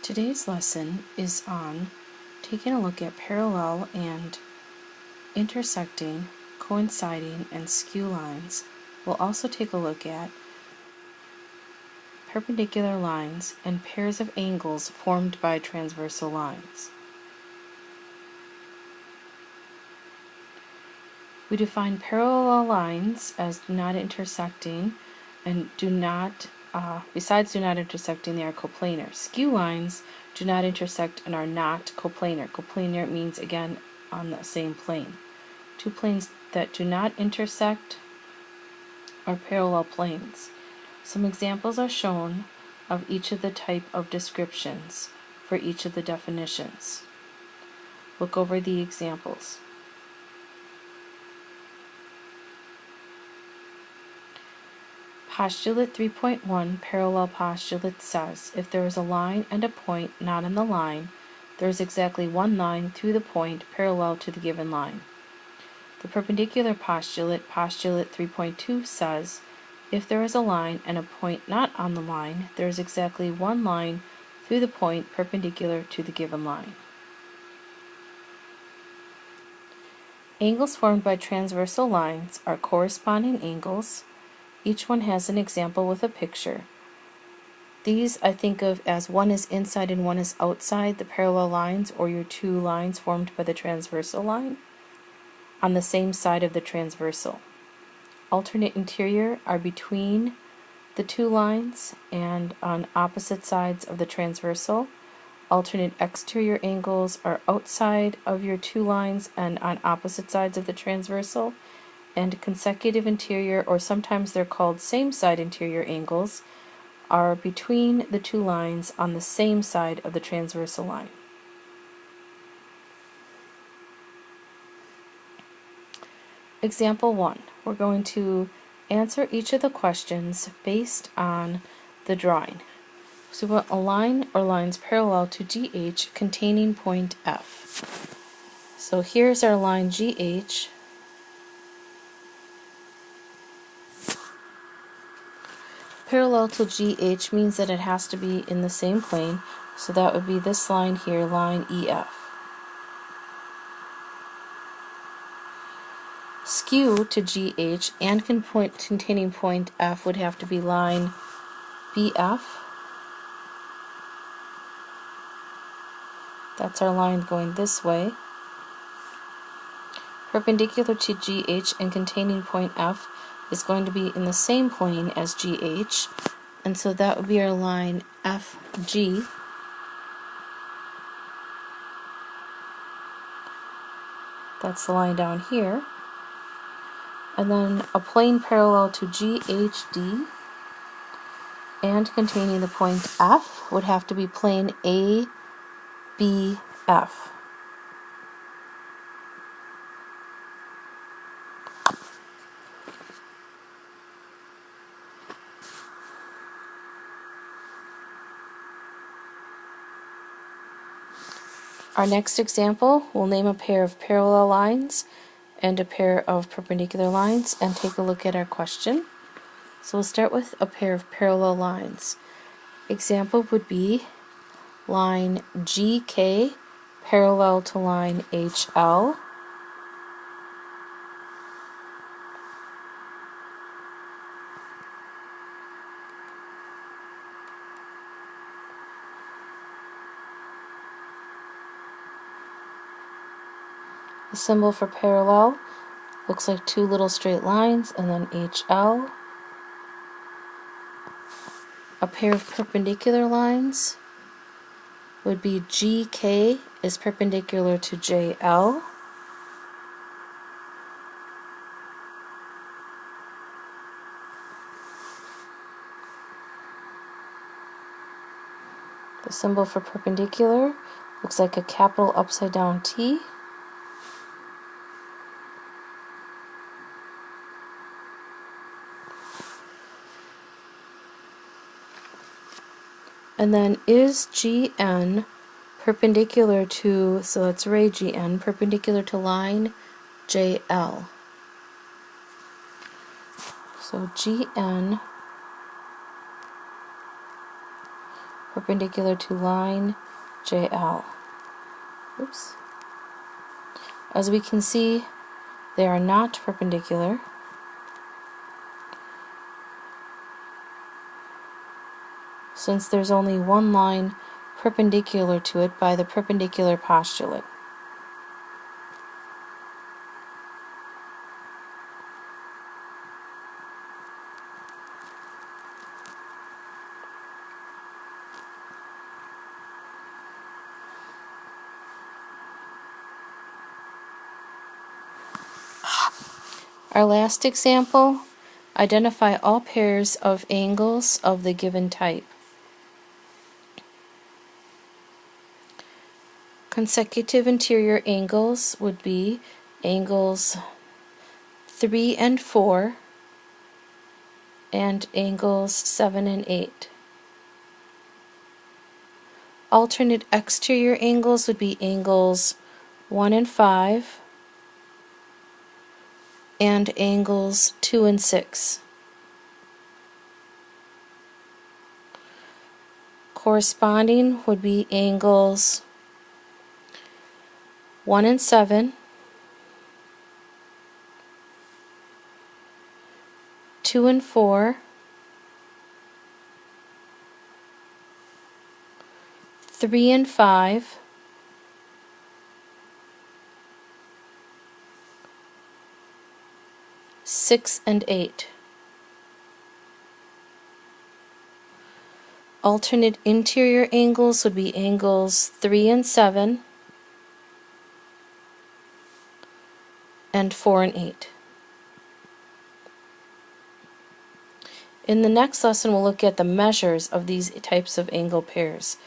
Today's lesson is on taking a look at parallel and intersecting, coinciding, and skew lines. We'll also take a look at perpendicular lines and pairs of angles formed by transversal lines. We define parallel lines as do not intersecting and besides do not intersecting, they are coplanar. Skew lines do not intersect and are not coplanar. Coplanar means, again, on the same plane. Two planes that do not intersect are parallel planes. Some examples are shown of each of the type of descriptions for each of the definitions. Look over the examples. Postulate 3.1 parallel postulate says if there is a line and a point not on the line, there is exactly one line through the point parallel to the given line. The perpendicular postulate, postulate 3.2, says if there is a line and a point not on the line, there is exactly one line through the point perpendicular to the given line. Angles formed by transversal lines are corresponding angles. Each one has an example with a picture. These I think of as one is inside and one is outside the parallel lines, or your two lines formed by the transversal line on the same side of the transversal. Alternate interior are between the two lines and on opposite sides of the transversal. Alternate exterior angles are outside of your two lines and on opposite sides of the transversal. And consecutive interior, or sometimes they're called same side interior angles, are between the two lines on the same side of the transversal line. Example 1. We're going to answer each of the questions based on the drawing. So we want a line or lines parallel to GH containing point F. So here's our line GH. Parallel to GH means that it has to be in the same plane, so that would be this line here, line EF. Skew to GH and containing point F would have to be line BF. That's our line going this way. Perpendicular to GH and containing point F is going to be in the same plane as GH, and so that would be our line FG. That's the line down here. And then a plane parallel to GHD and containing the point F would have to be plane ABF. Our next example, we'll name a pair of parallel lines and a pair of perpendicular lines and take a look at our question. So we'll start with a pair of parallel lines. Example would be line GK parallel to line HL. The symbol for parallel looks like two little straight lines and then HL. A pair of perpendicular lines would be GK is perpendicular to JL. The symbol for perpendicular looks like a capital upside down T. And then is GN perpendicular to, so that's ray GN, perpendicular to line JL. So GN perpendicular to line JL. Oops. As we can see, they are not perpendicular. Since there's only one line perpendicular to it by the perpendicular postulate. Our last example, identify all pairs of angles of the given type. Consecutive interior angles would be angles 3 and 4 and angles 7 and 8. Alternate exterior angles would be angles 1 and 5 and angles 2 and 6. Corresponding would be angles 1 and 7, 2 and 4, 3 and 5, 6 and 8. Alternate interior angles would be angles 3 and 7 and 4 and 8. In the next lesson, we'll look at the measures of these types of angle pairs.